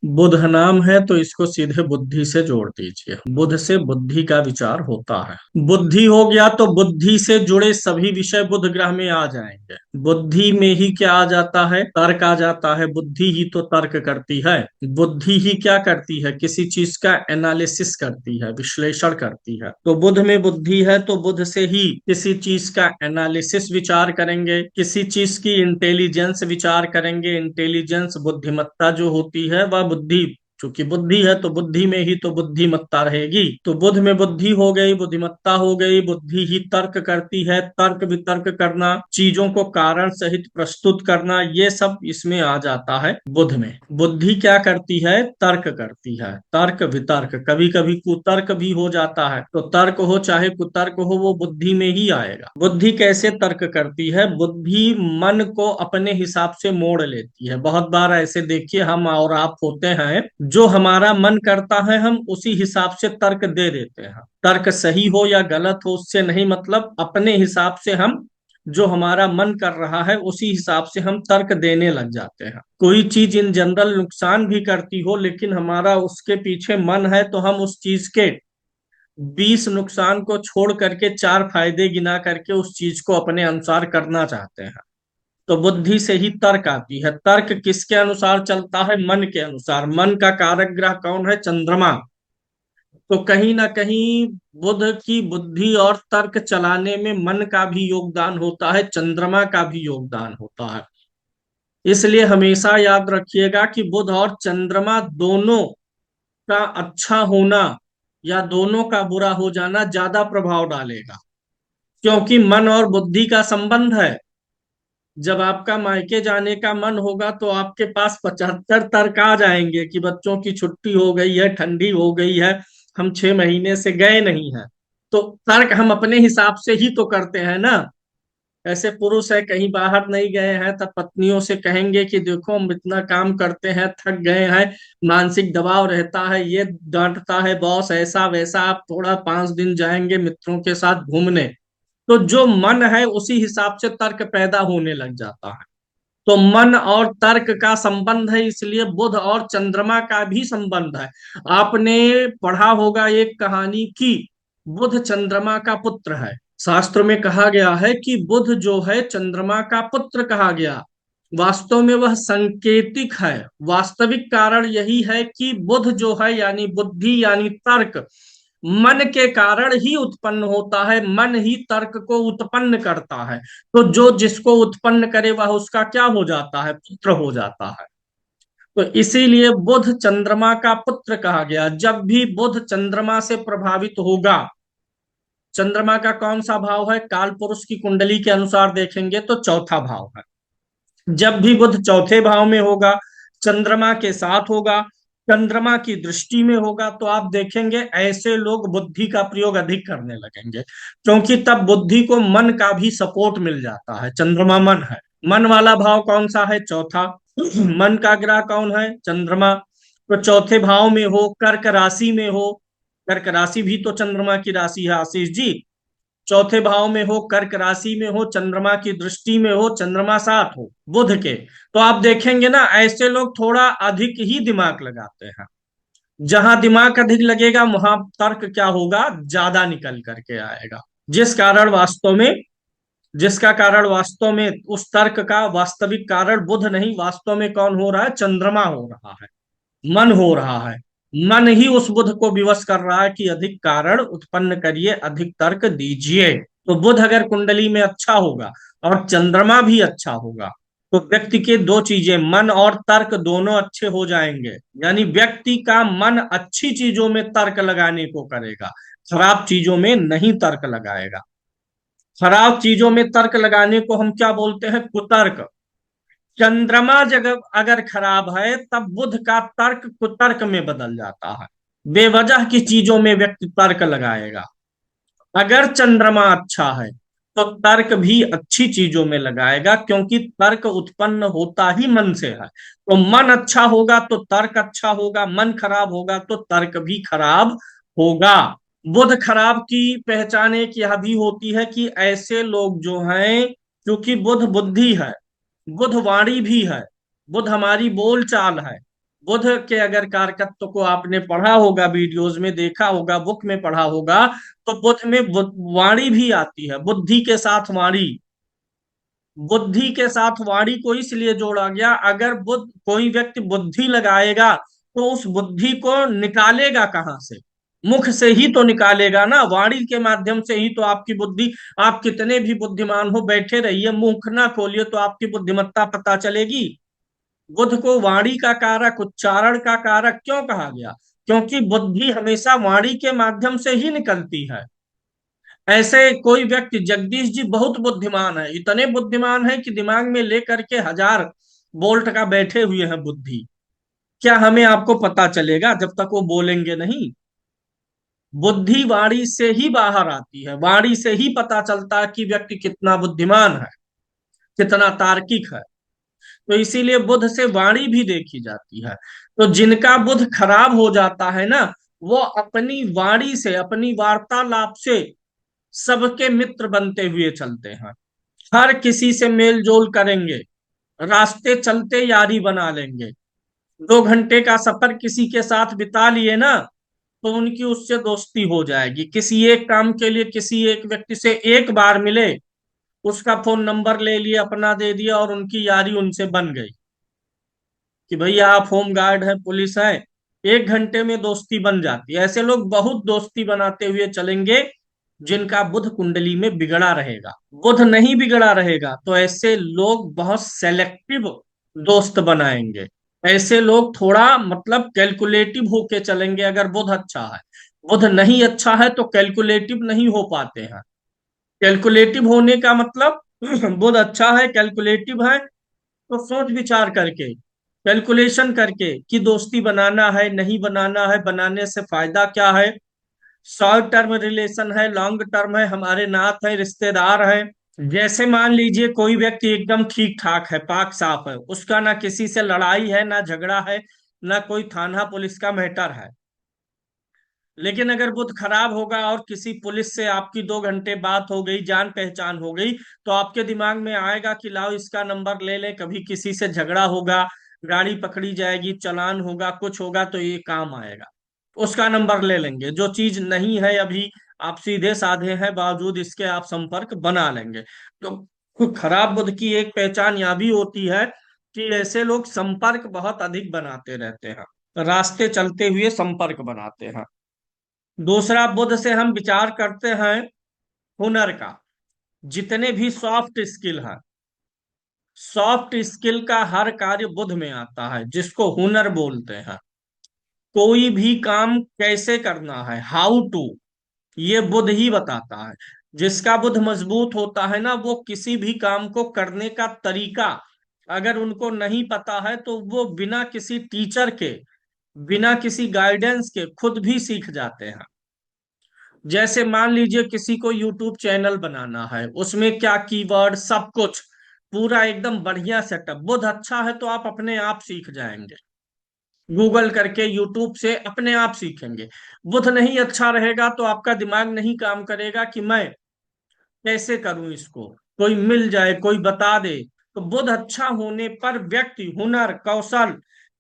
बुध नाम है तो इसको सीधे बुद्धि से जोड़ दीजिए। बुध से बुद्धि का विचार होता है। बुद्धि हो गया तो बुद्धि से जुड़े सभी विषय बुध ग्रह में आ जाएंगे। बुद्धि में ही क्या आ जाता है? तर्क आ जाता है। बुद्धि ही तो तर्क करती है। बुद्धि ही क्या करती है? किसी चीज का एनालिसिस करती है, विश्लेषण करती है। तो बुध में बुद्धि है तो बुध से ही किसी चीज का एनालिसिस विचार करेंगे, किसी चीज की इंटेलिजेंस विचार करेंगे। इंटेलिजेंस बुद्धिमत्ता जो होती है वह बुद्धि, चूंकि बुद्धि है तो बुद्धि में ही तो बुद्धिमत्ता रहेगी। तो बुध में बुद्धि हो गई, बुद्धिमत्ता हो गई। बुद्धि ही तर्क करती है। तर्क वितर्क करना, चीजों को कारण सहित प्रस्तुत करना, ये सब इसमें आ जाता है बुध में। बुद्धि क्या करती है? तर्क करती है। तर्क वितर्क, कभी कभी कुतर्क भी हो जाता है। तो तर्क हो चाहे कुतर्क हो, वो बुद्धि में ही आएगा। बुद्धि कैसे तर्क करती है? बुद्धि मन को अपने हिसाब से मोड़ लेती है। बहुत बार ऐसे देखिए, हम और आप होते हैं, जो हमारा मन करता है हम उसी हिसाब से तर्क दे देते हैं। तर्क सही हो या गलत हो उससे नहीं मतलब, अपने हिसाब से हम जो हमारा मन कर रहा है उसी हिसाब से हम तर्क देने लग जाते हैं। कोई चीज इन जनरल नुकसान भी करती हो लेकिन हमारा उसके पीछे मन है तो हम उस चीज के 20 नुकसान को छोड़ करके 4 फायदे गिना करके उस चीज को अपने अनुसार करना चाहते हैं। तो बुद्धि से ही तर्क आती है। तर्क किसके अनुसार चलता है? मन के अनुसार। मन का कारक ग्रह कौन है? चंद्रमा। तो कहीं ना कहीं बुध की बुद्धि और तर्क चलाने में मन का भी योगदान होता है, चंद्रमा का भी योगदान होता है। इसलिए हमेशा याद रखिएगा कि बुध और चंद्रमा दोनों का अच्छा होना या दोनों का बुरा हो जाना ज्यादा प्रभाव डालेगा, क्योंकि मन और बुद्धि का संबंध है। जब आपका मायके जाने का मन होगा तो आपके पास 75 तर्क आ जाएंगे कि बच्चों की छुट्टी हो गई है, ठंडी हो गई है, हम 6 महीने से गए नहीं हैं। तो तर्क हम अपने हिसाब से ही तो करते हैं ना। ऐसे पुरुष है कहीं बाहर नहीं गए हैं तब पत्नियों से कहेंगे कि देखो हम इतना काम करते हैं, थक गए हैं, मानसिक दबाव रहता है, ये डांटता है बॉस, ऐसा वैसा, आप थोड़ा 5 दिन जाएंगे मित्रों के साथ घूमने। तो जो मन है उसी हिसाब से तर्क पैदा होने लग जाता है। तो मन और तर्क का संबंध है, इसलिए बुध और चंद्रमा का भी संबंध है। आपने पढ़ा होगा एक कहानी की, बुध चंद्रमा का पुत्र है। शास्त्र में कहा गया है कि बुध जो है चंद्रमा का पुत्र कहा गया। वास्तव में वह संकेतिक है। वास्तविक कारण यही है कि बुध जो है यानी बुद्धि यानी तर्क मन के कारण ही उत्पन्न होता है। मन ही तर्क को उत्पन्न करता है। तो जो जिसको उत्पन्न करे वह उसका क्या हो जाता है? पुत्र हो जाता है। तो इसीलिए बुध चंद्रमा का पुत्र कहा गया। जब भी बुध चंद्रमा से प्रभावित होगा, चंद्रमा का कौन सा भाव है? काल पुरुष की कुंडली के अनुसार देखेंगे तो चौथा भाव है। जब भी बुध चौथे भाव में होगा, चंद्रमा के साथ होगा, चंद्रमा की दृष्टि में होगा, तो आप देखेंगे ऐसे लोग बुद्धि का प्रयोग अधिक करने लगेंगे, क्योंकि तब बुद्धि को मन का भी सपोर्ट मिल जाता है। चंद्रमा मन है। मन वाला भाव कौन सा है? चौथा। मन का ग्रह कौन है? चंद्रमा। तो चौथे भाव में हो, कर्क राशि में हो, कर्क राशि भी तो चंद्रमा की राशि है आशीष जी। चौथे भाव में हो, कर्क राशि में हो, चंद्रमा की दृष्टि में हो, चंद्रमा साथ हो बुध के, तो आप देखेंगे ना ऐसे लोग थोड़ा अधिक ही दिमाग लगाते हैं। जहां दिमाग अधिक लगेगा वहां तर्क क्या होगा? ज्यादा निकल करके आएगा। जिस कारण वास्तव में जिसका कारण वास्तव में उस तर्क का वास्तविक कारण बुध नहीं, वास्तव में कौन हो रहा है? चंद्रमा हो रहा है, मन हो रहा है। मन ही उस बुध को विवश कर रहा है कि अधिक कारण उत्पन्न करिए, अधिक तर्क दीजिए। तो बुध अगर कुंडली में अच्छा होगा और चंद्रमा भी अच्छा होगा तो व्यक्ति के दो चीजें, मन और तर्क दोनों अच्छे हो जाएंगे। यानी व्यक्ति का मन अच्छी चीजों में तर्क लगाने को करेगा, खराब चीजों में नहीं तर्क लगाएगा। खराब चीजों में तर्क लगाने को हम क्या बोलते हैं? कुतर्क। चंद्रमा जगह अगर खराब है तब बुध का तर्क कुतर्क में बदल जाता है। बेवजह की चीजों में व्यक्ति तर्क लगाएगा। अगर चंद्रमा अच्छा है तो तर्क भी अच्छी चीजों में लगाएगा, क्योंकि तर्क उत्पन्न होता ही मन से है। तो मन अच्छा होगा तो तर्क अच्छा होगा, मन खराब होगा तो तर्क भी खराब होगा। बुध खराब की पहचान एक यह भी होती है कि ऐसे लोग जो हैं, क्योंकि बुध बुद्धि है, बुध वाणी भी है, बुध हमारी बोल चाल है, बुध के अगर कारकत्व को आपने पढ़ा होगा, वीडियोज में देखा होगा, बुक में पढ़ा होगा, तो बुध में वाणी भी आती है, बुद्धि के साथ वाणी। बुद्धि के साथ वाणी को इसलिए जोड़ा गया, अगर बुद्ध कोई व्यक्ति बुद्धि लगाएगा तो उस बुद्धि को निकालेगा कहाँ से? मुख से ही तो निकालेगा ना, वाणी के माध्यम से ही तो आपकी बुद्धि। आप कितने भी बुद्धिमान हो, बैठे रहिए, मुख ना खोलिए तो आपकी बुद्धिमत्ता पता चलेगी? बुद्ध को वाणी का कारक, उच्चारण का कारक क्यों कहा गया? क्योंकि बुद्धि हमेशा वाणी के माध्यम से ही निकलती है। ऐसे कोई व्यक्ति, जगदीश जी बहुत बुद्धिमान है, इतने बुद्धिमान है कि दिमाग में लेकर के 1000 वोल्ट का बैठे हुए हैं बुद्धि। क्या हमें आपको पता चलेगा जब तक वो बोलेंगे नहीं? बुद्धि वाणी से ही बाहर आती है, वाणी से ही पता चलता है कि व्यक्ति कितना बुद्धिमान है, कितना तार्किक है। तो इसीलिए बुध से वाणी भी देखी जाती है। तो जिनका बुध खराब हो जाता है ना, वो अपनी वाणी से, अपनी वार्तालाप से सबके मित्र बनते हुए चलते हैं। हर किसी से मेल जोल करेंगे, रास्ते चलते यारी बना लेंगे। 2 घंटे का सफर किसी के साथ बिता लिए ना, तो उनकी उससे दोस्ती हो जाएगी। किसी एक काम के लिए किसी एक व्यक्ति से एक बार मिले, उसका फोन नंबर ले लिया, अपना दे दिया, और उनकी यारी उनसे बन गई कि भैया आप होम गार्ड है, पुलिस है। 1 घंटे में दोस्ती बन जाती है। ऐसे लोग बहुत दोस्ती बनाते हुए चलेंगे जिनका बुध कुंडली में बिगड़ा रहेगा। बुध नहीं बिगड़ा रहेगा तो ऐसे लोग बहुत सेलेक्टिव दोस्त बनाएंगे। ऐसे लोग थोड़ा मतलब कैलकुलेटिव होके चलेंगे अगर बुध अच्छा है। बुध नहीं अच्छा है तो कैलकुलेटिव नहीं हो पाते हैं। कैलकुलेटिव होने का मतलब बुध अच्छा है, कैलकुलेटिव है, तो सोच विचार करके, कैलकुलेशन करके कि दोस्ती बनाना है नहीं बनाना है, बनाने से फायदा क्या है, शॉर्ट टर्म रिलेशन है, लॉन्ग टर्म है, हमारे नात है, रिश्तेदार है। जैसे मान लीजिए कोई व्यक्ति एकदम ठीक ठाक है, पाक साफ है, उसका ना किसी से लड़ाई है, ना झगड़ा है, ना कोई थाना पुलिस का मैटर है। लेकिन अगर बुध खराब होगा और किसी पुलिस से आपकी 2 घंटे बात हो गई, जान पहचान हो गई, तो आपके दिमाग में आएगा कि लाओ इसका नंबर ले लें, कभी किसी से झगड़ा होगा, गाड़ी पकड़ी जाएगी, चालान होगा, कुछ होगा तो ये काम आएगा। उसका नंबर ले लेंगे। जो चीज नहीं है अभी, आप सीधे साधे हैं, बावजूद इसके आप संपर्क बना लेंगे। तो खराब बुध की एक पहचान यह भी होती है कि ऐसे लोग संपर्क बहुत अधिक बनाते रहते हैं, रास्ते चलते हुए संपर्क बनाते हैं। दूसरा, बुध से हम विचार करते हैं हुनर का। जितने भी सॉफ्ट स्किल है, सॉफ्ट स्किल का हर कार्य बुध में आता है, जिसको हुनर बोलते हैं। कोई भी काम कैसे करना है, हाउ टू, ये बुध ही बताता है। जिसका बुध मजबूत होता है ना, वो किसी भी काम को करने का तरीका अगर उनको नहीं पता है तो वो बिना किसी टीचर के, बिना किसी गाइडेंस के खुद भी सीख जाते हैं। जैसे मान लीजिए किसी को यूट्यूब चैनल बनाना है, उसमें क्या कीवर्ड, सब कुछ पूरा एकदम बढ़िया सेटअप। बुध अच्छा है तो आप अपने आप सीख जाएंगे, गूगल करके यूट्यूब से अपने आप सीखेंगे। बुध नहीं अच्छा रहेगा तो आपका दिमाग नहीं काम करेगा कि मैं कैसे करूं इसको, कोई मिल जाए, कोई बता दे। तो बुध अच्छा होने पर व्यक्ति हुनर, कौशल,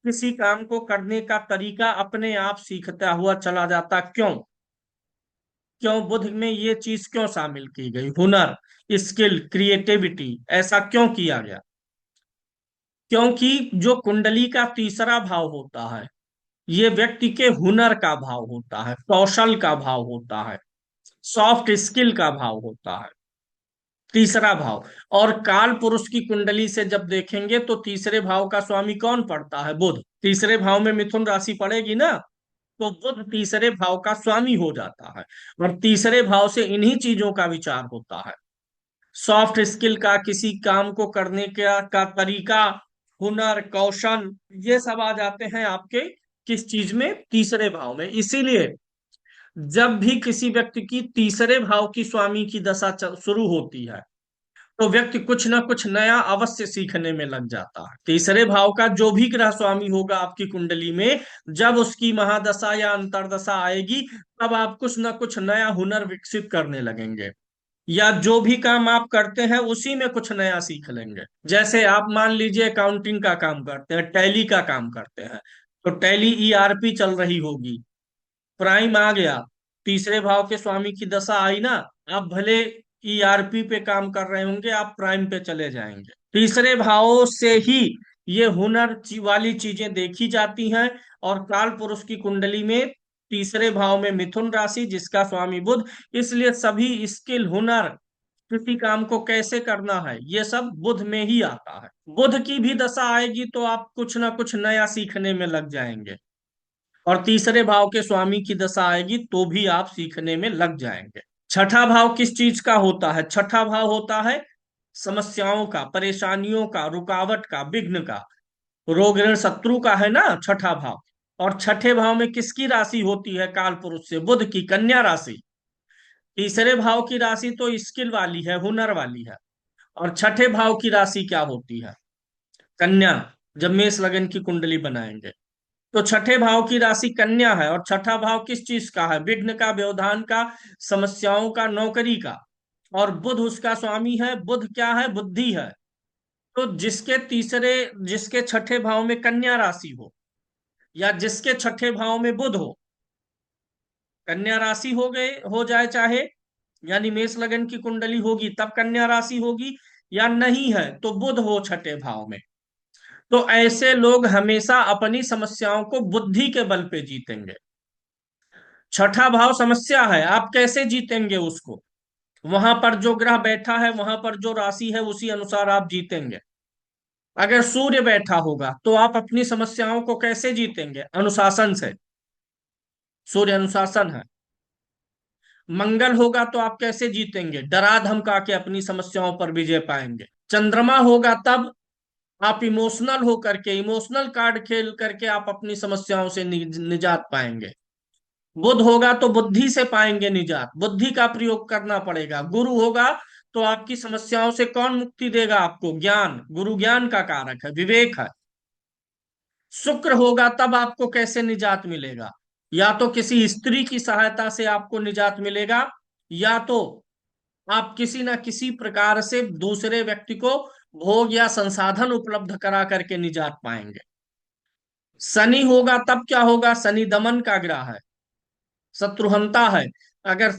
किसी काम को करने का तरीका अपने आप सीखता हुआ चला जाता। क्यों? क्यों बुध में ये चीज क्यों शामिल की गई, हुनर, स्किल, क्रिएटिविटी? ऐसा क्यों किया गया? क्योंकि जो कुंडली का तीसरा भाव होता है, ये व्यक्ति के हुनर का भाव होता है, कौशल का भाव होता है, सॉफ्ट स्किल का भाव होता है, तीसरा भाव। और काल पुरुष की कुंडली से जब देखेंगे तो तीसरे भाव का स्वामी कौन पड़ता है? बुध। तीसरे भाव में मिथुन राशि पड़ेगी ना, तो बुध तीसरे भाव का स्वामी हो जाता है। और तीसरे भाव से इन्हीं चीजों का विचार होता है, सॉफ्ट स्किल का, किसी काम को करने का तरीका, हुनर, कौशल, ये सब आ जाते हैं आपके किस चीज में? तीसरे भाव में। इसीलिए जब भी किसी व्यक्ति की तीसरे भाव की स्वामी की दशा शुरू होती है, तो व्यक्ति कुछ ना कुछ नया अवश्य सीखने में लग जाता है। तीसरे भाव का जो भी ग्रह स्वामी होगा आपकी कुंडली में, जब उसकी महादशा या अंतरदशा आएगी, तब आप कुछ ना कुछ नया हुनर विकसित करने लगेंगे, या जो भी काम आप करते हैं उसी में कुछ नया सीख लेंगे। जैसे आप मान लीजिए अकाउंटिंग का काम करते हैं, टैली का काम करते हैं, तो टैली ईआरपी चल रही होगी, प्राइम आ गया, तीसरे भाव के स्वामी की दशा आई ना, आप भले ईआरपी पे काम कर रहे होंगे, आप प्राइम पे चले जाएंगे। तीसरे भावों से ही ये वाली चीजें देखी जाती हैं। और काल पुरुष की कुंडली में तीसरे भाव में मिथुन राशि, जिसका स्वामी बुध, इसलिए सभी स्किल, हुनर, किसी काम को कैसे करना है, ये सब बुध में ही आता है। बुध की भी दशा आएगी तो आप कुछ ना कुछ नया सीखने में लग जाएंगे, और तीसरे भाव के स्वामी की दशा आएगी तो भी आप सीखने में लग जाएंगे। छठा भाव किस चीज का होता है? छठा भाव होता है समस्याओं का, परेशानियों का, रुकावट का, विघ्न का, रोग ऋण शत्रु का है ना छठा भाव। और छठे भाव में किसकी राशि होती है काल पुरुष से? बुध की, कन्या राशि। तीसरे भाव की राशि तो स्किल वाली है, हुनर वाली है, और छठे भाव की राशि क्या होती है? कन्या। जब मेष लगन की कुंडली बनाएंगे तो छठे भाव की राशि कन्या है, और छठा भाव किस चीज का है? विघ्न का, व्यवधान का, समस्याओं का, नौकरी का। और बुध उसका स्वामी है। बुध क्या है? बुद्धि है। तो जिसके छठे भाव में कन्या राशि हो, या जिसके छठे भाव में बुध हो, कन्या राशि हो जाए चाहे, यानी मेष लगन की कुंडली होगी तब कन्या राशि होगी, या नहीं है तो बुध हो छठे भाव में, तो ऐसे लोग हमेशा अपनी समस्याओं को बुद्धि के बल पे जीतेंगे। छठा भाव समस्या है, आप कैसे जीतेंगे उसको? वहां पर जो ग्रह बैठा है, वहां पर जो राशि है, उसी अनुसार आप जीतेंगे। अगर सूर्य बैठा होगा तो आप अपनी समस्याओं को कैसे जीतेंगे? अनुशासन से। सूर्य अनुशासन है। मंगल होगा तो आप कैसे जीतेंगे? डरा धमका के अपनी समस्याओं पर विजय पाएंगे। चंद्रमा होगा तब आप इमोशनल होकर के, इमोशनल कार्ड खेल करके आप अपनी समस्याओं से निजात पाएंगे। बुध होगा तो बुद्धि से पाएंगे निजात, बुद्धि का प्रयोग करना पड़ेगा। गुरु होगा तो आपकी समस्याओं से कौन मुक्ति देगा आपको? ज्ञान। गुरु ज्ञान का कारक है, विवेक है। शुक्र होगा तब आपको कैसे निजात मिलेगा? या तो किसी स्त्री की सहायता से आपको निजात मिलेगा, या तो आप किसी ना किसी प्रकार से दूसरे व्यक्ति को भोग या संसाधन उपलब्ध करा करके निजात पाएंगे। शनि होगा तब क्या होगा? शनि दमन का ग्रह है, शत्रुहंता है। अगर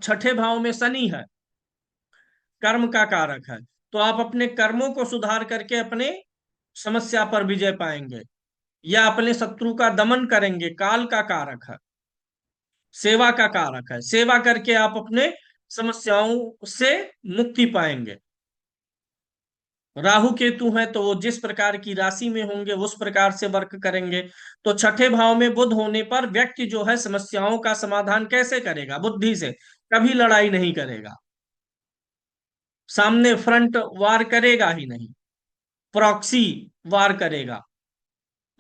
छठे भाव में शनि है, कर्म का कारक है, तो आप अपने कर्मों को सुधार करके अपने समस्या पर विजय पाएंगे, या अपने शत्रु का दमन करेंगे। काल का कारक है, सेवा का कारक है, सेवा करके आप अपने समस्याओं से मुक्ति पाएंगे। राहु केतु है तो वो जिस प्रकार की राशि में होंगे उस प्रकार से वर्क करेंगे। तो छठे भाव में बुध होने पर व्यक्ति जो है समस्याओं का समाधान कैसे करेगा? बुद्धि से। कभी लड़ाई नहीं करेगा, सामने फ्रंट वार करेगा ही नहीं, प्रॉक्सी वार करेगा,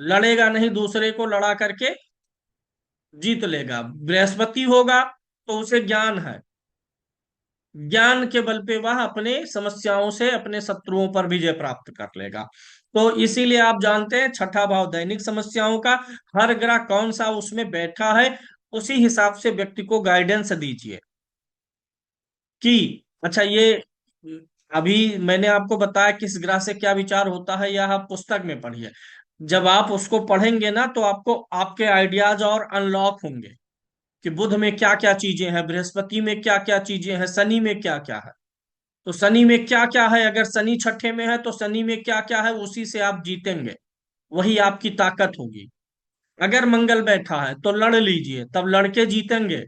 लड़ेगा नहीं, दूसरे को लड़ा करके जीत लेगा। बृहस्पति होगा तो उसे ज्ञान है, ज्ञान के बल पे वह अपने समस्याओं से अपने शत्रुओं पर विजय प्राप्त कर लेगा। तो इसीलिए आप जानते हैं छठा भाव दैनिक समस्याओं का, हर ग्रह कौन सा उसमें बैठा है उसी हिसाब से व्यक्ति को गाइडेंस दीजिए कि अच्छा ये अभी मैंने आपको बताया किस ग्रह से क्या विचार होता है, यह आप पुस्तक में पढ़िए। जब आप उसको पढ़ेंगे ना तो आपको आपके आइडियाज और अनलॉक होंगे कि बुध में क्या क्या चीजें हैं, बृहस्पति में क्या क्या चीजें हैं, शनि में क्या क्या है। तो शनि में क्या क्या है? अगर शनि छठे में है तो शनि में क्या क्या है, उसी से आप जीतेंगे, वही आपकी ताकत होगी। अगर मंगल बैठा है तो लड़ लीजिए, तब लड़के जीतेंगे।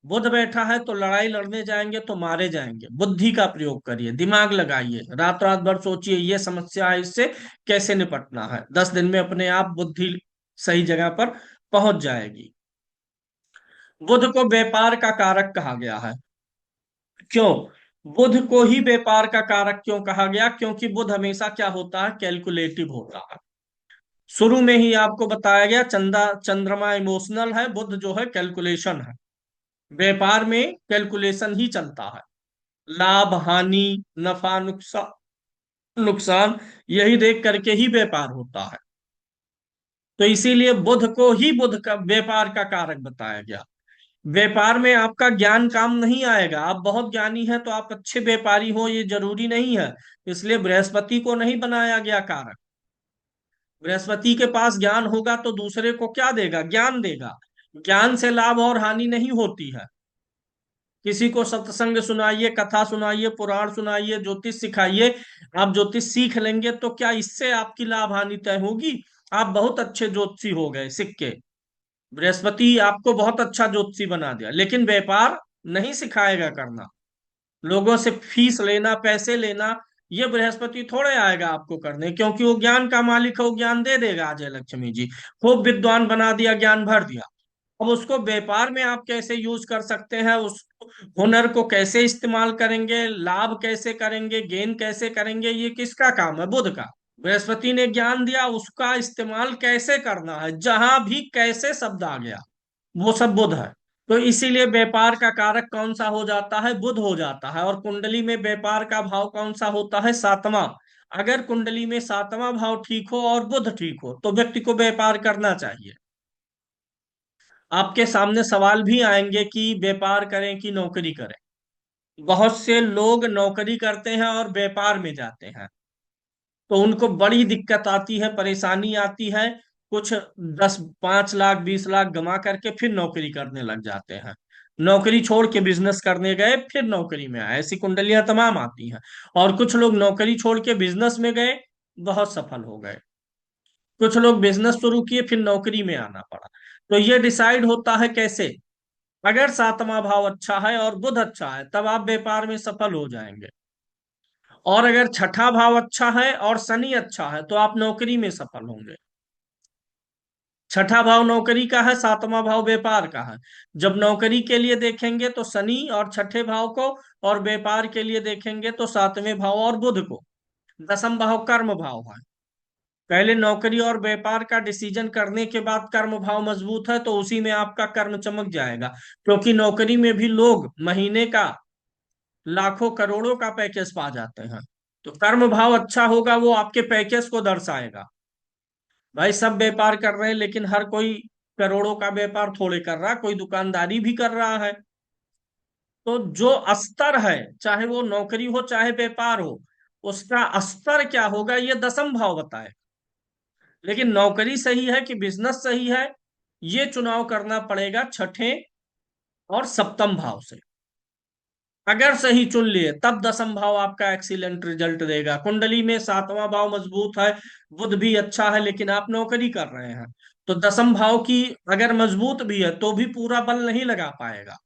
बुध बैठा है तो लड़ाई लड़ने जाएंगे तो मारे जाएंगे। बुद्धि का प्रयोग करिए, दिमाग लगाइए, रात रात भर सोचिए ये समस्या है, इससे कैसे निपटना है। 10 दिन में अपने आप बुद्धि सही जगह पर पहुंच जाएगी। बुध को व्यापार का कारक कहा गया है। क्यों? बुध को ही व्यापार का कारक क्यों कहा गया? क्योंकि बुध हमेशा क्या होता है? कैलकुलेटिव होता है। शुरू में ही आपको बताया गया चंद्रमा इमोशनल है, बुध जो है कैलकुलेशन है। व्यापार में कैलकुलेशन ही चलता है, लाभ हानि, नफा नुकसान नुकसान, यही देख करके ही व्यापार होता है। तो इसीलिए बुध को ही बुध का व्यापार का कारक बताया गया। व्यापार में आपका ज्ञान काम नहीं आएगा। आप बहुत ज्ञानी हैं तो आप अच्छे व्यापारी हो, ये जरूरी नहीं है। इसलिए बृहस्पति को नहीं बनाया गया कारक। बृहस्पति के पास ज्ञान होगा तो दूसरे को क्या देगा? ज्ञान देगा। ज्ञान से लाभ और हानि नहीं होती है। किसी को सत्संग सुनाइए, कथा सुनाइए, पुराण सुनाइए, ज्योतिष सिखाइए। आप ज्योतिष सीख लेंगे तो क्या इससे आपकी लाभ हानि तय होगी? आप बहुत अच्छे ज्योतिषी हो गए सीख के, बृहस्पति आपको बहुत अच्छा ज्योतिषी बना दिया, लेकिन व्यापार नहीं सिखाएगा करना। लोगों से फीस लेना, पैसे लेना, ये बृहस्पति थोड़े आएगा आपको करने, क्योंकि वो ज्ञान का मालिक है, वो ज्ञान दे देगा। अजय लक्ष्मी जी खूब विद्वान बना दिया, ज्ञान भर दिया। अब उसको व्यापार में आप कैसे यूज कर सकते हैं, उस हुनर को कैसे इस्तेमाल करेंगे, लाभ कैसे करेंगे, गेन कैसे करेंगे, ये किसका काम है? बुध का। बृहस्पति ने ज्ञान दिया, उसका इस्तेमाल कैसे करना है, जहां भी कैसे शब्द आ गया वो सब बुध है। तो इसीलिए व्यापार का कारक कौन सा हो जाता है? बुध हो जाता है। और कुंडली में व्यापार का भाव कौन सा होता है? सातवां। अगर कुंडली में सातवां भाव ठीक हो और बुध ठीक हो तो व्यक्ति को व्यापार करना चाहिए। आपके सामने सवाल भी आएंगे कि व्यापार करें कि नौकरी करें। बहुत से लोग नौकरी करते हैं और व्यापार में जाते हैं, तो उनको बड़ी दिक्कत आती है, परेशानी आती है। कुछ 5 लाख 20 लाख गमा करके फिर नौकरी करने लग जाते हैं। नौकरी छोड़ के बिजनेस करने गए, फिर नौकरी में आए, ऐसी कुंडलियां तमाम आती हैं। और कुछ लोग नौकरी छोड़ के बिजनेस में गए, बहुत सफल हो गए। कुछ लोग बिजनेस शुरू किए, फिर नौकरी में आना पड़ा। तो ये डिसाइड होता है कैसे? अगर सातवां भाव अच्छा है और बुध अच्छा है तब आप व्यापार में सफल हो जाएंगे। और अगर छठा भाव अच्छा है और शनि अच्छा है तो आप नौकरी में सफल होंगे। छठा भाव नौकरी का है, सातवां भाव व्यापार का है। जब नौकरी के लिए देखेंगे तो शनि और छठे भाव को, और व्यापार के लिए देखेंगे तो सातवें भाव और बुध को। दसम भाव कर्म भाव है। पहले नौकरी और व्यापार का डिसीजन करने के बाद कर्म भाव मजबूत है तो उसी में आपका कर्म चमक जाएगा। क्योंकि नौकरी में भी लोग महीने का लाखों करोड़ों का पैकेज पा जाते हैं। तो कर्म भाव अच्छा होगा, वो आपके पैकेज को दर्शाएगा। भाई सब व्यापार कर रहे हैं लेकिन हर कोई करोड़ों का व्यापार थोड़े कर रहा है, कोई दुकानदारी भी कर रहा है। तो जो स्तर है, चाहे वो नौकरी हो चाहे व्यापार हो, उसका स्तर क्या होगा ये दसम भाव बताए। लेकिन नौकरी सही है कि बिजनेस सही है, ये चुनाव करना पड़ेगा छठे और सप्तम भाव से। अगर सही चुन लिए तब दसम भाव आपका एक्सीलेंट रिजल्ट देगा। कुंडली में सातवां भाव मजबूत है, बुध भी अच्छा है, लेकिन आप नौकरी कर रहे हैं तो दसम भाव की अगर मजबूत भी है तो भी पूरा बल नहीं लगा पाएगा।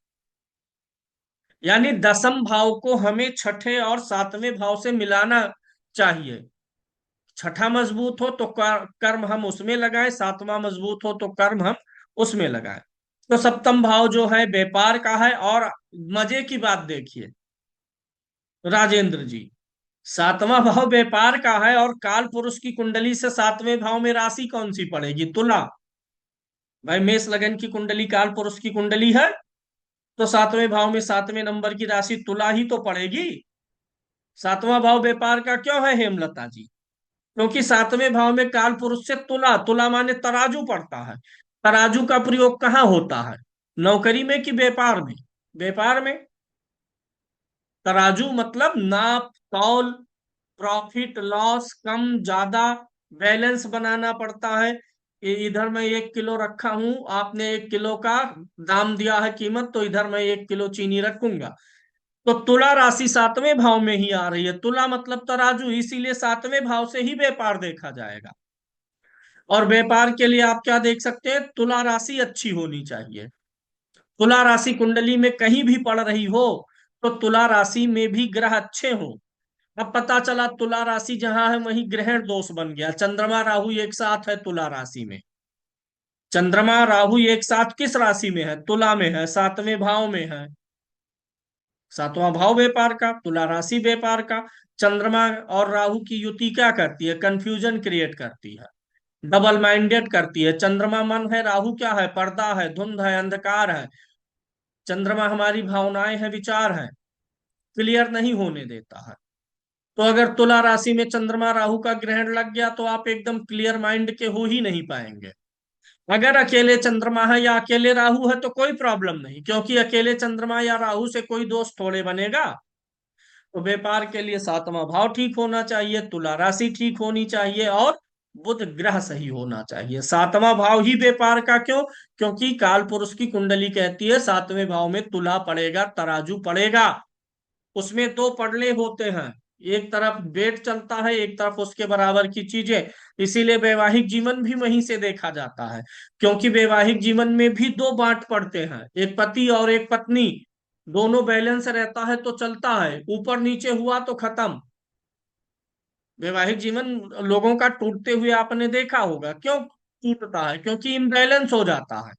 यानी दसम भाव को हमें छठे और सातवें भाव से मिलाना चाहिए। छठा मजबूत हो तो कर्म हम उसमें लगाएं, सातवां मजबूत हो तो कर्म हम उसमें लगाएं। तो सप्तम भाव जो है व्यापार का है। और मजे की बात देखिए राजेंद्र जी, सातवां भाव व्यापार का है और काल पुरुष की कुंडली से सातवें भाव में राशि कौन सी पड़ेगी? तुला। भाई मेष लगन की कुंडली काल पुरुष की कुंडली है, तो सातवें भाव में सातवें नंबर की राशि तुला ही तो पड़ेगी। सातवां भाव व्यापार का क्यों है हेमलता जी? क्योंकि सातवें भाव में काल पुरुष से तुला, तुला माने तराजू पड़ता है। तराजू का प्रयोग कहाँ होता है? नौकरी में कि व्यापार में? व्यापार में। तराजू मतलब नाप तौल, प्रॉफिट लॉस, कम ज्यादा, बैलेंस बनाना पड़ता है। इधर मैं 1 किलो रखा हूं, आपने 1 किलो का दाम दिया है कीमत, तो इधर मैं 1 किलो चीनी रखूंगा। तो तुला राशि सातवें भाव में ही आ रही है। तुला मतलब तराजू, इसीलिए सातवें भाव से ही व्यापार देखा जाएगा। और व्यापार के लिए आप क्या देख सकते हैं? तुला राशि अच्छी होनी चाहिए। तुला राशि कुंडली में कहीं भी पड़ रही हो तो तुला राशि में भी ग्रह अच्छे हो। अब पता चला तुला राशि जहां है वहीं ग्रहण दोष बन गया, चंद्रमा राहु एक साथ है तुला राशि में। चंद्रमा राहु एक साथ किस राशि में है? तुला में है, सातवें भाव में है। सातवां भाव व्यापार का, तुला राशि व्यापार का। चंद्रमा और राहु की युति क्या करती है? कंफ्यूजन क्रिएट करती है, डबल माइंडेड करती है। चंद्रमा मन है, राहु क्या है? पर्दा है, धुंध है, अंधकार है। चंद्रमा हमारी भावनाएं है, विचार है, क्लियर नहीं होने देता है। तो अगर तुला राशि में चंद्रमा राहु का ग्रहण लग गया तो आप एकदम क्लियर माइंड के हो ही नहीं पाएंगे। अगर अकेले चंद्रमा है या अकेले राहु है तो कोई प्रॉब्लम नहीं, क्योंकि अकेले चंद्रमा या राहु से कोई दोष थोड़े बनेगा। तो व्यापार के लिए सातवां भाव ठीक होना चाहिए, तुला राशि ठीक होनी चाहिए और बुध ग्रह सही होना चाहिए। सातवां भाव ही व्यापार का, क्यों? क्योंकि काल पुरुष की कुंडली कहती है सातवें भाव में तुला पड़ेगा, तराजू पड़ेगा। उसमें दो पड़ले होते हैं, एक तरफ वेट चलता है, एक तरफ उसके बराबर की चीजें। इसीलिए वैवाहिक जीवन भी वहीं से देखा जाता है, क्योंकि वैवाहिक जीवन में भी दो बांट पड़ते हैं, एक पति और एक पत्नी। दोनों बैलेंस रहता है तो चलता है, ऊपर नीचे हुआ तो खत्म। वैवाहिक जीवन लोगों का टूटते हुए आपने देखा होगा, क्यों टूटता है? क्योंकि इम्बैलेंस हो जाता है।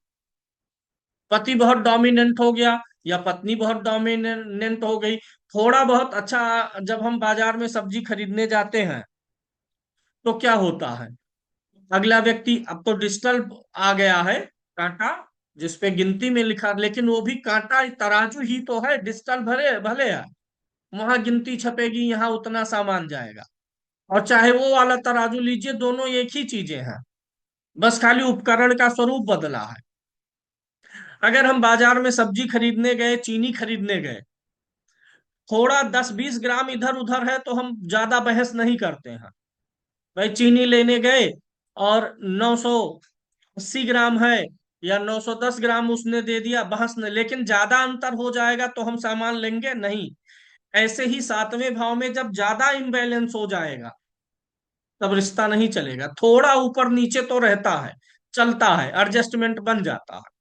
पति बहुत डोमिनेंट हो गया या पत्नी बहुत डोमिनेंट हो गई। थोड़ा बहुत अच्छा, जब हम बाजार में सब्जी खरीदने जाते हैं तो क्या होता है, अगला व्यक्ति, अब तो डिजिटल आ गया है, कांटा जिसपे गिनती में लिखा, लेकिन वो भी कांटा तराजू ही तो है, डिजिटल भले भले है। वहां गिनती छपेगी, यहाँ उतना सामान जाएगा। और चाहे वो वाला तराजू लीजिए, दोनों एक ही चीजें हैं, बस खाली उपकरण का स्वरूप बदला है। अगर हम बाजार में सब्जी खरीदने गए, चीनी खरीदने गए, थोड़ा 10-20 ग्राम इधर उधर है तो हम ज्यादा बहस नहीं करते हैं। भाई चीनी लेने गए और 980 ग्राम है या 910 ग्राम उसने दे दिया, बहस नहीं। लेकिन ज्यादा अंतर हो जाएगा तो हम सामान लेंगे नहीं। ऐसे ही सातवें भाव में जब ज्यादा इम्बैलेंस हो जाएगा तब रिश्ता नहीं चलेगा। थोड़ा ऊपर नीचे तो रहता है, चलता है, एडजस्टमेंट बन जाता है।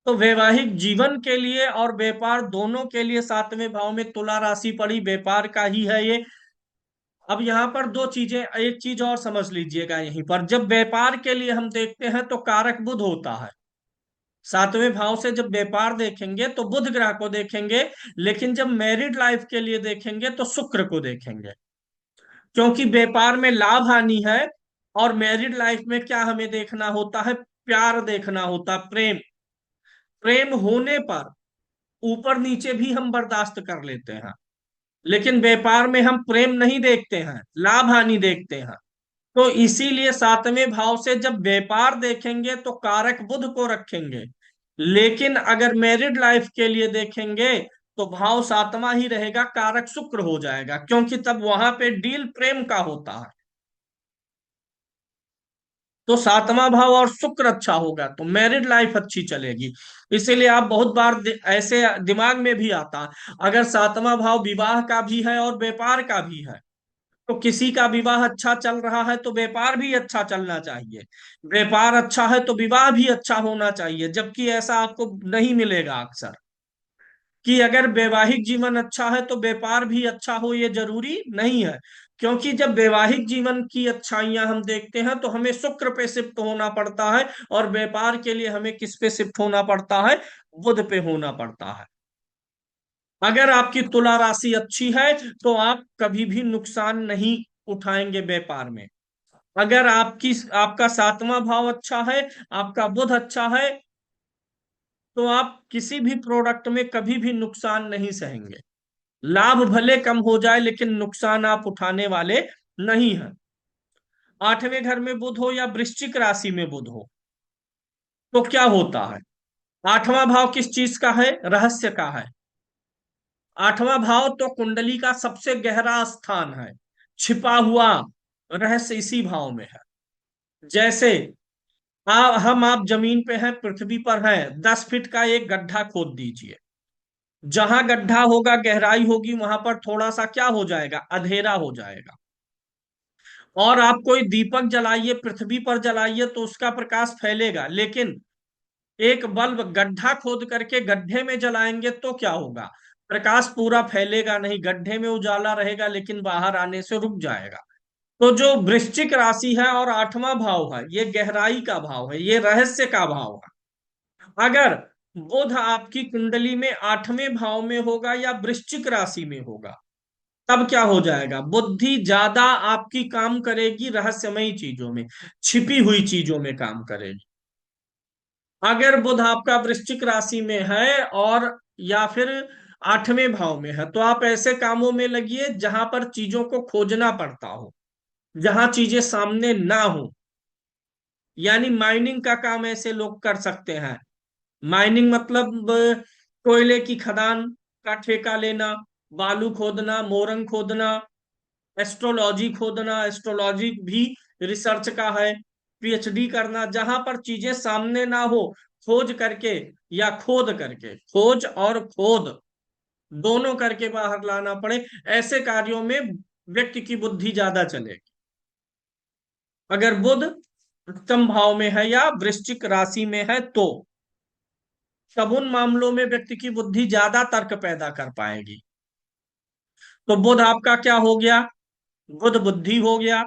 तो वैवाहिक जीवन के लिए और व्यापार दोनों के लिए सातवें भाव में तुला राशि पड़ी, व्यापार का ही है ये। अब यहाँ पर दो चीजें, एक चीज और समझ लीजिएगा यहीं पर, जब व्यापार के लिए हम देखते हैं तो कारक बुध होता है। सातवें भाव से जब व्यापार देखेंगे तो बुध ग्रह को देखेंगे, लेकिन जब मैरिड लाइफ के लिए देखेंगे तो शुक्र को देखेंगे। क्योंकि व्यापार में लाभ हानि है, और मैरिड लाइफ में क्या हमें देखना होता है? प्यार देखना होता, प्रेम। प्रेम होने पर ऊपर नीचे भी हम बर्दाश्त कर लेते हैं, लेकिन व्यापार में हम प्रेम नहीं देखते हैं, लाभ हानि देखते हैं। तो इसीलिए सातवें भाव से जब व्यापार देखेंगे तो कारक बुध को रखेंगे, लेकिन अगर मैरिड लाइफ के लिए देखेंगे तो भाव सातवां ही रहेगा, कारक शुक्र हो जाएगा, क्योंकि तब वहां पे डील प्रेम का होता है। तो सातवां भाव और शुक्र अच्छा होगा तो मैरिड लाइफ अच्छी चलेगी। इसीलिए आप बहुत बार ऐसे दिमाग में भी आता है, अगर सातवां भाव विवाह का भी है और व्यापार का भी है, तो किसी का विवाह अच्छा चल रहा है तो व्यापार भी अच्छा चलना चाहिए, व्यापार अच्छा है तो विवाह भी अच्छा होना चाहिए। जबकि ऐसा आपको नहीं मिलेगा अक्सर, कि अगर वैवाहिक जीवन अच्छा है तो व्यापार भी अच्छा हो, ये जरूरी नहीं है। क्योंकि जब वैवाहिक जीवन की अच्छाइयां हम देखते हैं तो हमें शुक्र पे शिफ्ट होना पड़ता है, और व्यापार के लिए हमें किस पे शिफ्ट होना पड़ता है? बुध पे होना पड़ता है। अगर आपकी तुला राशि अच्छी है तो आप कभी भी नुकसान नहीं उठाएंगे व्यापार में। अगर आपका सातवां भाव अच्छा है, आपका बुध अच्छा है, तो आप किसी भी प्रोडक्ट में कभी भी नुकसान नहीं सहेंगे। लाभ भले कम हो जाए लेकिन नुकसान आप उठाने वाले नहीं हैं। आठवें घर में बुध हो या वृश्चिक राशि में बुध हो तो क्या होता है? आठवां भाव किस चीज का है? रहस्य का है। आठवां भाव तो कुंडली का सबसे गहरा स्थान है, छिपा हुआ रहस्य इसी भाव में है। जैसे आप जमीन पे हैं, पृथ्वी पर हैं, 10 फीट का एक गड्ढा खोद दीजिए। जहां गड्ढा होगा, गहराई होगी, वहां पर थोड़ा सा क्या हो जाएगा? अंधेरा हो जाएगा। और आप कोई दीपक जलाइए, पृथ्वी पर जलाइए तो उसका प्रकाश फैलेगा, लेकिन एक बल्ब गड्ढा खोद करके गड्ढे में जलाएंगे तो क्या होगा? प्रकाश पूरा फैलेगा नहीं, गड्ढे में उजाला रहेगा लेकिन बाहर आने से रुक जाएगा। तो जो वृश्चिक राशि है और आठवां भाव है, ये गहराई का भाव है, ये रहस्य का भाव है। अगर बुध आपकी कुंडली में आठवें भाव में होगा या वृश्चिक राशि में होगा, तब क्या हो जाएगा? बुद्धि ज्यादा आपकी काम करेगी रहस्यमयी चीजों में, छिपी हुई चीजों में काम करेगी। अगर बुध आपका वृश्चिक राशि में है और या फिर आठवें भाव में है, तो आप ऐसे कामों में लगिए जहां पर चीजों को खोजना पड़ता हो, जहां चीजें सामने ना हो। यानी माइनिंग का काम ऐसे लोग कर सकते हैं। माइनिंग मतलब कोयले की खदान का ठेका लेना, बालू खोदना, मोरंग खोदना, एस्ट्रोलॉजी खोदना। एस्ट्रोलॉजी भी रिसर्च का है, पीएचडी करना, जहां पर चीजें सामने ना हो, खोज करके या खोद करके, खोज और खोद दोनों करके बाहर लाना पड़े, ऐसे कार्यों में व्यक्ति की बुद्धि ज्यादा चलेगी। अगर बुध उत्तम भाव में है या वृश्चिक राशि में है तो तब उन मामलों में व्यक्ति की बुद्धि ज्यादा तर्क पैदा कर पाएगी। तो बुध आपका क्या हो गया? बुध बुद्धि हो गया,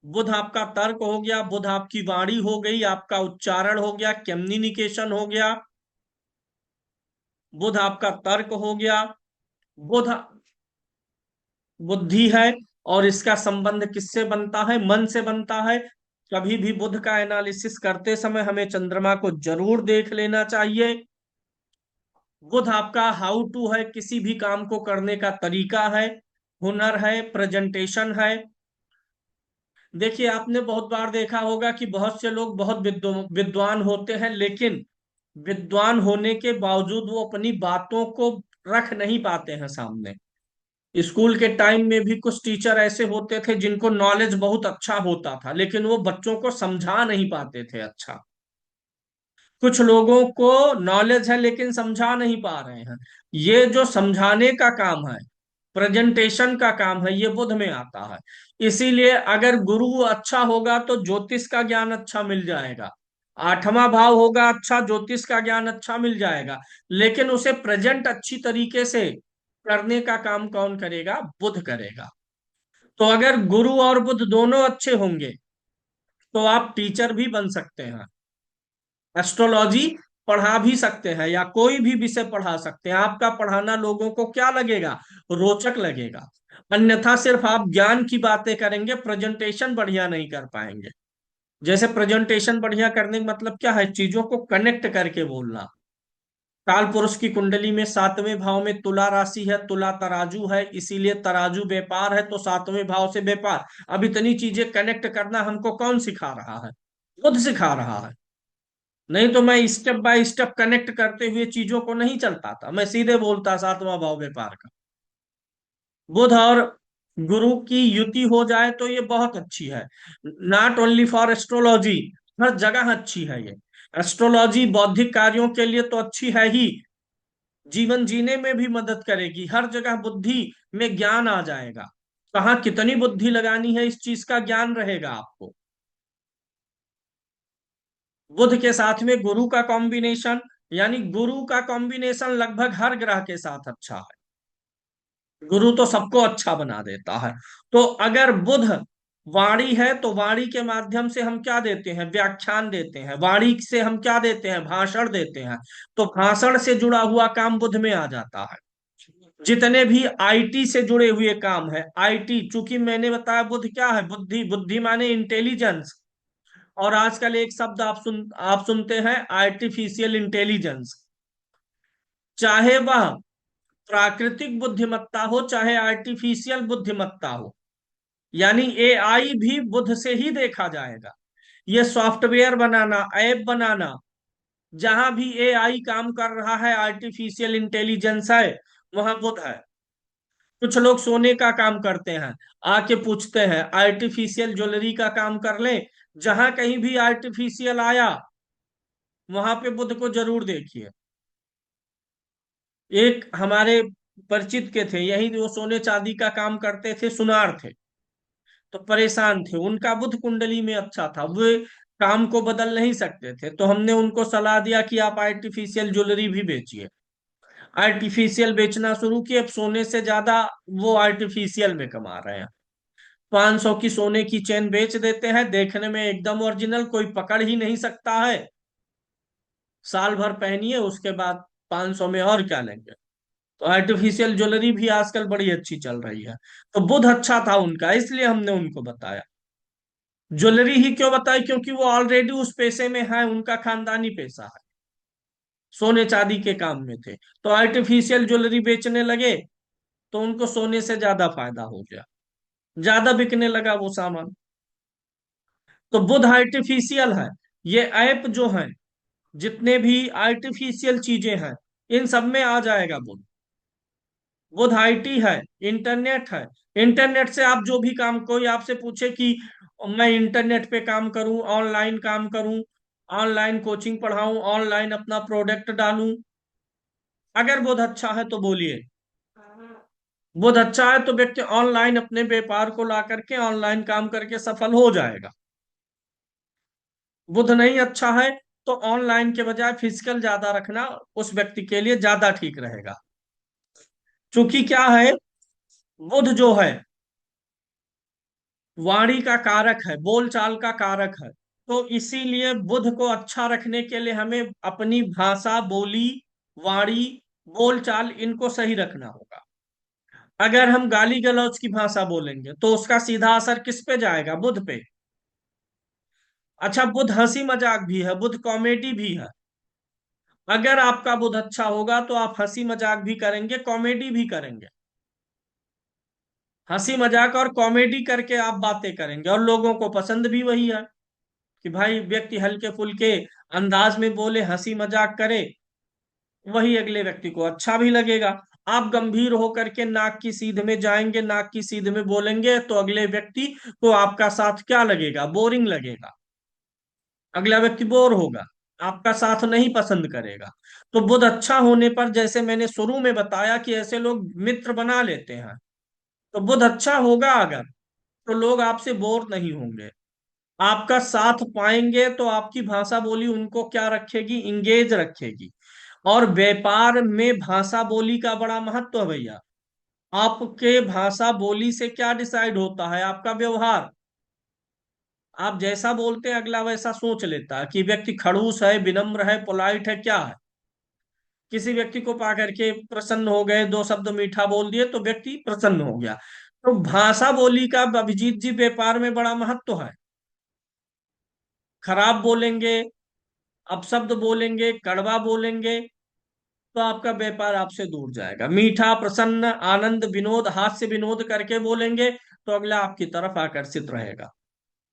बुध आपका तर्क हो गया, बुध आपकी वाणी हो गई, आपका उच्चारण हो गया, कम्युनिकेशन हो गया, बुध आपका तर्क हो गया, बुध बुद्धि है। और इसका संबंध किससे बनता है? मन से बनता है। कभी भी बुध का एनालिसिस करते समय हमें चंद्रमा को जरूर देख लेना चाहिए। बुध आपका हाउ टू है, किसी भी काम को करने का तरीका है, हुनर है, प्रेजेंटेशन है। देखिए, आपने बहुत बार देखा होगा कि बहुत से लोग बहुत विद्वान होते हैं, लेकिन विद्वान होने के बावजूद वो अपनी बातों को रख नहीं पाते हैं सामने। स्कूल के टाइम में भी कुछ टीचर ऐसे होते थे जिनको नॉलेज बहुत अच्छा होता था, लेकिन वो बच्चों को समझा नहीं पाते थे अच्छा। कुछ लोगों को नॉलेज है लेकिन समझा नहीं पा रहे हैं। ये जो समझाने का काम है, प्रेजेंटेशन का काम है, ये बुध में आता है। इसीलिए अगर गुरु अच्छा होगा तो ज्योतिष का ज्ञान अच्छा मिल जाएगा। आठवां भाव होगा अच्छा, ज्योतिष का ज्ञान अच्छा मिल जाएगा। लेकिन उसे प्रेजेंट अच्छी तरीके से करने का काम कौन करेगा? बुध करेगा। तो अगर गुरु और बुध दोनों अच्छे होंगे तो आप टीचर भी बन सकते हैं, एस्ट्रोलॉजी पढ़ा भी सकते हैं, या कोई भी विषय पढ़ा सकते हैं। आपका पढ़ाना लोगों को क्या लगेगा? रोचक लगेगा। अन्यथा सिर्फ आप ज्ञान की बातें करेंगे, प्रेजेंटेशन बढ़िया नहीं कर पाएंगे। जैसे प्रेजेंटेशन बढ़िया करने का मतलब क्या है? चीजों को कनेक्ट करके बोलना। काल पुरुष की कुंडली में सातवें भाव में तुला राशि है, तुला तराजू है, इसीलिए तराजू व्यापार है, तो सातवें भाव से व्यापार। अब इतनी चीजें कनेक्ट करना हमको कौन सिखा रहा है? खुद सिखा रहा है। नहीं तो मैं स्टेप बाय स्टेप कनेक्ट करते हुए चीजों को नहीं चल पाता, मैं सीधे बोलता सातवां भाव व्यापार का। बुध और गुरु की युति हो जाए तो ये बहुत अच्छी है। नॉट ओनली फॉर एस्ट्रोलॉजी, हर जगह अच्छी है ये। एस्ट्रोलॉजी बौद्धिक कार्यों के लिए तो अच्छी है ही, जीवन जीने में भी मदद करेगी। हर जगह बुद्धि में ज्ञान आ जाएगा। कहाँ कितनी बुद्धि लगानी है इस चीज का ज्ञान रहेगा आपको। बुध के साथ में गुरु का कॉम्बिनेशन, यानी गुरु का कॉम्बिनेशन लगभग हर ग्रह के साथ अच्छा है। गुरु तो सबको अच्छा बना देता है। तो अगर बुध वाणी है तो वाणी के माध्यम से हम क्या देते हैं? व्याख्यान देते हैं। वाणी से हम क्या देते हैं? भाषण देते हैं। तो भाषण से जुड़ा हुआ काम बुध में आ जाता है। जितने भी आईटी से जुड़े हुए काम है, आईटी, चूंकि मैंने बताया बुध क्या है? बुद्धि, बुद्धि माने इंटेलिजेंस। और आजकल एक शब्द आप सुनते हैं, आर्टिफिशियल इंटेलिजेंस। चाहे वह प्राकृतिक बुद्धिमत्ता हो, चाहे आर्टिफिशियल बुद्धिमत्ता हो, यानी एआई भी बुध से ही देखा जाएगा। ये सॉफ्टवेयर बनाना, ऐप बनाना, जहां भी एआई काम कर रहा है, आर्टिफिशियल इंटेलिजेंस है, वहां बुध है। कुछ लोग सोने का काम करते हैं, आके पूछते हैं आर्टिफिशियल ज्वेलरी का काम कर ले। जहां कहीं भी आर्टिफिशियल आया वहां पे बुध को जरूर देखिए। एक हमारे परिचित के थे, यही वो सोने चांदी का काम करते थे, सुनार थे। तो परेशान थे, उनका बुध कुंडली में अच्छा था, वे काम को बदल नहीं सकते थे। तो हमने उनको सलाह दिया कि आप आर्टिफिशियल ज्वेलरी भी बेचिए। आर्टिफिशियल बेचना शुरू किए, अब सोने से ज्यादा वो आर्टिफिशियल में कमा रहे हैं। 500 की सोने की चेन बेच देते हैं, देखने में एकदम ओरिजिनल, कोई पकड़ ही नहीं सकता है। साल भर पहनिए, उसके बाद 500 में और क्या लेंगे। तो आर्टिफिशियल ज्वेलरी भी आजकल बड़ी अच्छी चल रही है। तो बुध अच्छा था उनका, इसलिए हमने उनको बताया। ज्वेलरी ही क्यों बताई? क्योंकि वो ऑलरेडी उस पेशे में है, उनका खानदानी पेशा है, सोने चांदी के काम में थे। तो आर्टिफिशियल ज्वेलरी बेचने लगे तो उनको सोने से ज्यादा फायदा हो गया, ज्यादा बिकने लगा वो सामान। तो बुध आर्टिफिशियल है। ये ऐप जो है, जितने भी आर्टिफिशियल चीजें हैं, इन सब में आ जाएगा बुध। बुध आईटी है, इंटरनेट है, इंटरनेट से आप जो भी काम, कोई आपसे पूछे कि मैं इंटरनेट पे काम करूं, ऑनलाइन काम करूं, ऑनलाइन कोचिंग पढ़ाऊं, ऑनलाइन अपना प्रोडक्ट डालूं, अगर बोध अच्छा है तो बोलिए। बोध अच्छा है तो व्यक्ति ऑनलाइन अपने व्यापार को ला करके ऑनलाइन काम करके सफल हो जाएगा। बुध नहीं अच्छा है तो ऑनलाइन के बजाय फिजिकल ज्यादा रखना उस व्यक्ति के लिए ज्यादा ठीक रहेगा। क्योंकि क्या है, बुध जो है वाणी का कारक है, बोलचाल का कारक है। तो इसीलिए बुध को अच्छा रखने के लिए हमें अपनी भाषा, बोली, वाणी, बोलचाल इनको सही रखना होगा। अगर हम गाली गलौज की भाषा बोलेंगे तो उसका सीधा असर किस पे जाएगा? बुध पे। अच्छा, बुध हंसी मजाक भी है, बुध कॉमेडी भी है। अगर आपका बुध अच्छा होगा तो आप हंसी मजाक भी करेंगे, कॉमेडी भी करेंगे। हंसी मजाक और कॉमेडी करके आप बातें करेंगे और लोगों को पसंद भी वही है कि भाई व्यक्ति हल्के फुल्के अंदाज में बोले, हंसी मजाक करे, वही अगले व्यक्ति को अच्छा भी लगेगा। आप गंभीर होकर के नाक की सीध में जाएंगे, नाक की सीध में बोलेंगे तो अगले व्यक्ति को आपका साथ क्या लगेगा? बोरिंग लगेगा। अगला व्यक्ति बोर होगा, आपका साथ नहीं पसंद करेगा। तो बुध अच्छा होने पर, जैसे मैंने शुरू में बताया कि ऐसे लोग मित्र बना लेते हैं, तो बुध अच्छा होगा अगर, तो लोग आपसे बोर नहीं होंगे, आपका साथ पाएंगे। तो आपकी भाषा बोली उनको क्या रखेगी? इंगेज रखेगी। और व्यापार में भाषा बोली का बड़ा महत्व है भैया। आपके भाषा बोली से क्या डिसाइड होता है? आपका व्यवहार। आप जैसा बोलते हैं अगला वैसा सोच लेता है कि व्यक्ति खड़ूस है, विनम्र है, पोलाइट है, क्या है। किसी व्यक्ति को पा करके प्रसन्न हो गए, दो शब्द मीठा बोल दिए तो व्यक्ति प्रसन्न हो गया। तो भाषा बोली का अभिजीत जी व्यापार में बड़ा महत्व है। खराब बोलेंगे, अपशब्द बोलेंगे, कड़वा बोलेंगे तो आपका व्यापार आपसे दूर जाएगा। मीठा, प्रसन्न, आनंद, विनोद, हास्य विनोद करके बोलेंगे तो अगला आपकी तरफ आकर्षित रहेगा।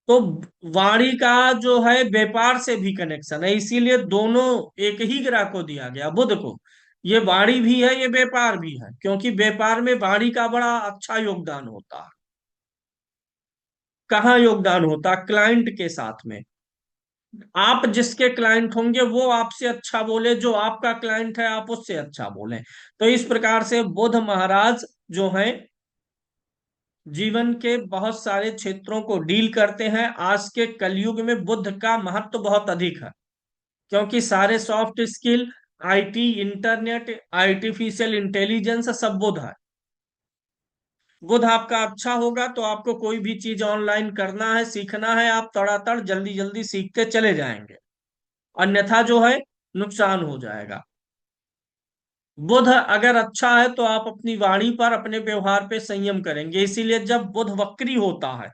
तो वाणी का जो है व्यापार से भी कनेक्शन है, इसीलिए दोनों एक ही ग्रह को दिया गया, बुध को। ये वाणी भी है, ये व्यापार भी है, क्योंकि व्यापार में वाणी का बड़ा अच्छा योगदान होता है। कहाँ योगदान होता है? क्लाइंट के साथ में। आप जिसके क्लाइंट होंगे वो आपसे अच्छा बोले, जो आपका क्लाइंट है आप उससे अच्छा बोले। तो इस प्रकार से बुध महाराज जो है जीवन के बहुत सारे क्षेत्रों को डील करते हैं। आज के कलयुग में बुध का महत्व बहुत अधिक है, क्योंकि सारे soft skill, IT, internet, artificial intelligence सब बुध है। बुध आपका अच्छा होगा तो आपको कोई भी चीज ऑनलाइन करना है, सीखना है, आप तड़ातड़ जल्दी जल्दी सीखते चले जाएंगे। अन्यथा जो है नुकसान हो जाएगा। बुध अगर अच्छा है तो आप अपनी वाणी पर, अपने व्यवहार पे संयम करेंगे। इसीलिए जब बुध वक्री होता है,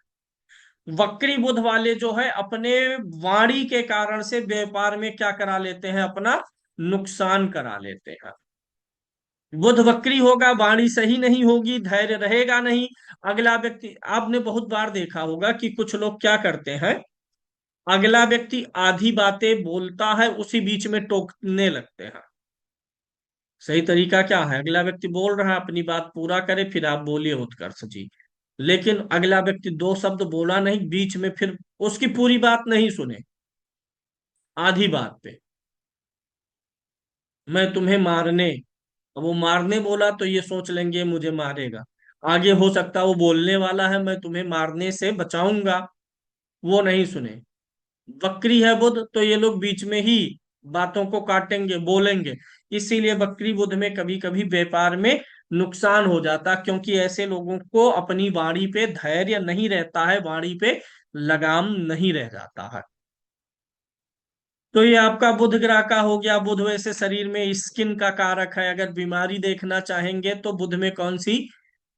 वक्री बुध वाले जो है अपने वाणी के कारण से व्यापार में क्या करा लेते हैं? अपना नुकसान करा लेते हैं। बुध वक्री होगा, वाणी सही नहीं होगी, धैर्य रहेगा नहीं। अगला व्यक्ति, आपने बहुत बार देखा होगा कि कुछ लोग क्या करते हैं, अगला व्यक्ति आधी बातें बोलता है उसी बीच में टोकने लगते हैं। सही तरीका क्या है? अगला व्यक्ति बोल रहा है, अपनी बात पूरा करे, फिर आप बोलिए उत्कर्ष जी। लेकिन अगला व्यक्ति दो शब्द बोला नहीं, बीच में फिर उसकी पूरी बात नहीं सुने, आधी बात पे, मैं तुम्हें मारने, अब वो मारने बोला तो ये सोच लेंगे मुझे मारेगा। आगे हो सकता है वो बोलने वाला है मैं तुम्हें मारने से बचाऊंगा, वो नहीं सुने। वक्री है बुध तो ये लोग बीच में ही बातों को काटेंगे, बोलेंगे। इसीलिए वक्री बुध में कभी कभी व्यापार में नुकसान हो जाता, क्योंकि ऐसे लोगों को अपनी वाणी पे धैर्य नहीं रहता है, वाणी पे लगाम नहीं रह जाता है। तो ये आपका बुध ग्रह का हो गया। बुध वैसे शरीर में स्किन का कारक है। अगर बीमारी देखना चाहेंगे तो बुध में कौन सी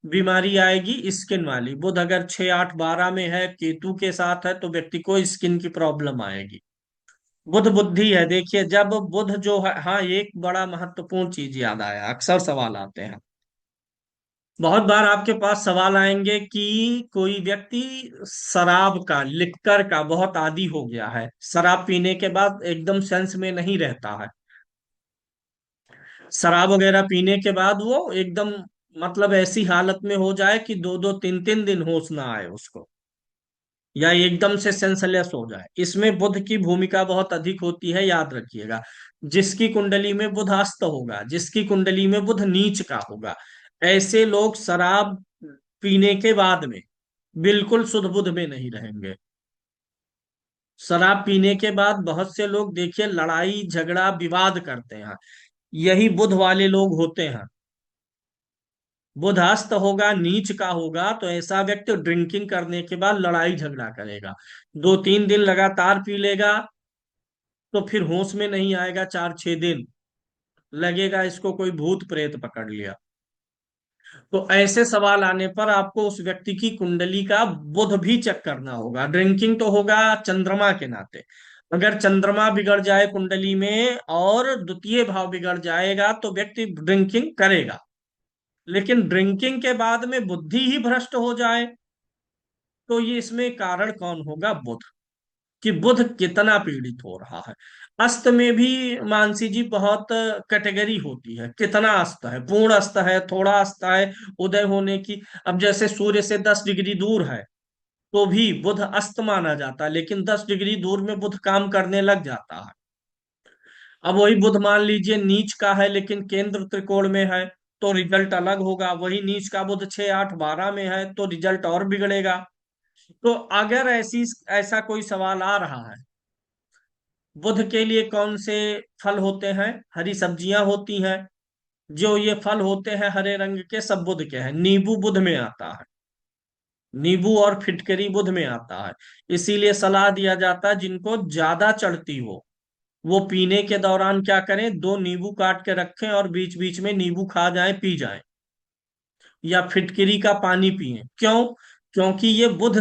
बीमारी आएगी? स्किन वाली। बुध अगर 6, 8, 12 में है, केतु के साथ है, तो व्यक्ति को स्किन की प्रॉब्लम आएगी। बुध बुद्धि है। देखिए जब बुध जो है, हाँ एक बड़ा महत्वपूर्ण चीज याद आया, अक्सर सवाल आते हैं, बहुत बार आपके पास सवाल आएंगे कि कोई व्यक्ति शराब का, लिक्कर का बहुत आदी हो गया है, शराब पीने के बाद एकदम सेंस में नहीं रहता है, शराब वगैरह पीने के बाद वो एकदम मतलब ऐसी हालत में हो जाए कि दो दो तीन तीन दिन होश ना आए उसको, या एकदम से सेंसलेस हो जाए। इसमें बुध की भूमिका बहुत अधिक होती है, याद रखिएगा। जिसकी कुंडली में बुध अस्त होगा, जिसकी कुंडली में बुध नीच का होगा, ऐसे लोग शराब पीने के बाद में बिल्कुल शुद्ध बुध में नहीं रहेंगे। शराब पीने के बाद बहुत से लोग देखिए लड़ाई झगड़ा विवाद करते हैं, यही बुध वाले लोग होते हैं। बुधास्त होगा, नीच का होगा, तो ऐसा व्यक्ति ड्रिंकिंग करने के बाद लड़ाई झगड़ा करेगा, दो तीन दिन लगातार पी लेगा, तो फिर होश में नहीं आएगा, चार छह दिन लगेगा इसको कोई भूत प्रेत पकड़ लिया। तो ऐसे सवाल आने पर आपको उस व्यक्ति की कुंडली का बुध भी चेक करना होगा। ड्रिंकिंग तो होगा चंद्रमा के नाते, अगर चंद्रमा बिगड़ जाए कुंडली में और द्वितीय भाव बिगड़ जाएगा तो व्यक्ति ड्रिंकिंग करेगा। लेकिन ड्रिंकिंग के बाद में बुद्धि ही भ्रष्ट हो जाए, तो ये इसमें कारण कौन होगा? बुध। कि बुध कितना पीड़ित हो रहा है। अस्त में भी मानसी जी बहुत कैटेगरी होती है, कितना अस्त है, पूर्ण अस्त है, थोड़ा अस्त है, उदय होने की। अब जैसे सूर्य से 10 डिग्री दूर है तो भी बुध अस्त माना जाता है, लेकिन 10 डिग्री दूर में बुध काम करने लग जाता है। अब वही बुध मान लीजिए नीच का है लेकिन केंद्र त्रिकोण में है, तो रिजल्ट अलग होगा। वही नीच का बुध 6 8 12 में है तो रिजल्ट और बिगड़ेगा। तो अगर ऐसा कोई सवाल आ रहा है, बुध के लिए कौन से फल होते हैं? हरी सब्जियां होती हैं, जो ये फल होते हैं हरे रंग के, सब बुध के हैं। नींबू बुध में आता है, नींबू और फिटकरी बुध में आता है। इसीलिए सलाह दिया जाता है जिनको ज्यादा चढ़ती हो वो पीने के दौरान क्या करें, दो नींबू काट के रखें और बीच बीच में नींबू खा जाएं, पी जाएं, या फिटकरी का पानी पिएं। क्यों? क्योंकि ये बुध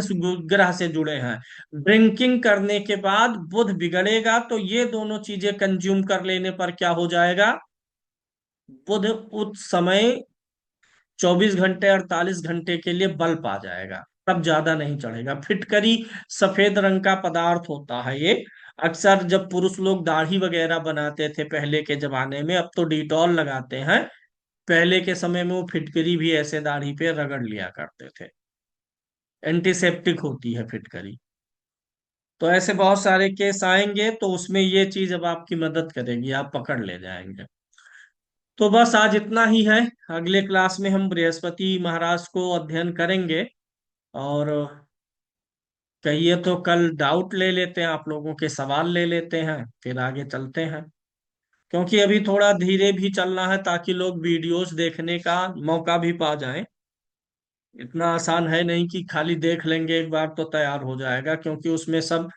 ग्रह से जुड़े हैं। ड्रिंकिंग करने के बाद बुध बिगड़ेगा, तो ये दोनों चीजें कंज्यूम कर लेने पर क्या हो जाएगा? बुध उस समय 24 घंटे 48 घंटे के लिए बल पा जाएगा, तब ज्यादा नहीं चढ़ेगा। फिटकरी सफेद रंग का पदार्थ होता है ये। अक्सर जब पुरुष लोग दाढ़ी वगैरह बनाते थे पहले के जमाने में, अब तो डिटॉल लगाते हैं, पहले के समय में वो फिटकरी भी ऐसे दाढ़ी पे रगड़ लिया करते थे। एंटीसेप्टिक होती है फिटकरी। तो ऐसे बहुत सारे केस आएंगे, तो उसमें ये चीज अब आपकी मदद करेगी, आप पकड़ ले जाएंगे। तो बस आज इतना ही है। अगले क्लास में हम बृहस्पति महाराज को अध्ययन करेंगे। और कहिए तो कल डाउट ले लेते हैं, आप लोगों के सवाल ले लेते हैं, फिर आगे चलते हैं। क्योंकि अभी थोड़ा धीरे भी चलना है ताकि लोग वीडियोस देखने का मौका भी पा जाएं। इतना आसान है नहीं कि खाली देख लेंगे एक बार तो तैयार हो जाएगा, क्योंकि उसमें सब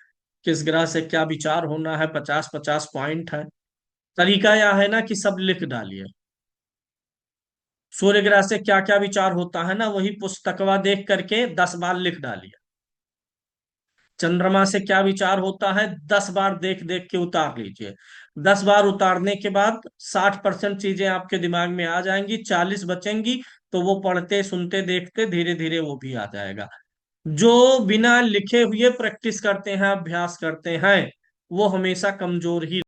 किस ग्रह से क्या विचार होना है, 50 50 पॉइंट है। तरीका यह है ना कि सब लिख डालिए। सूर्य ग्रह से क्या क्या विचार होता है ना, वही पुस्तकवा देख करके 10 बार लिख डालिए। चंद्रमा से क्या विचार होता है 10 बार देख देख के उतार लीजिए। 10 बार उतारने के बाद 60% चीजें आपके दिमाग में आ जाएंगी, 40 बचेंगी। तो वो पढ़ते सुनते देखते धीरे धीरे वो भी आ जाएगा। जो बिना लिखे हुए प्रैक्टिस करते हैं, अभ्यास करते हैं, वो हमेशा कमजोर ही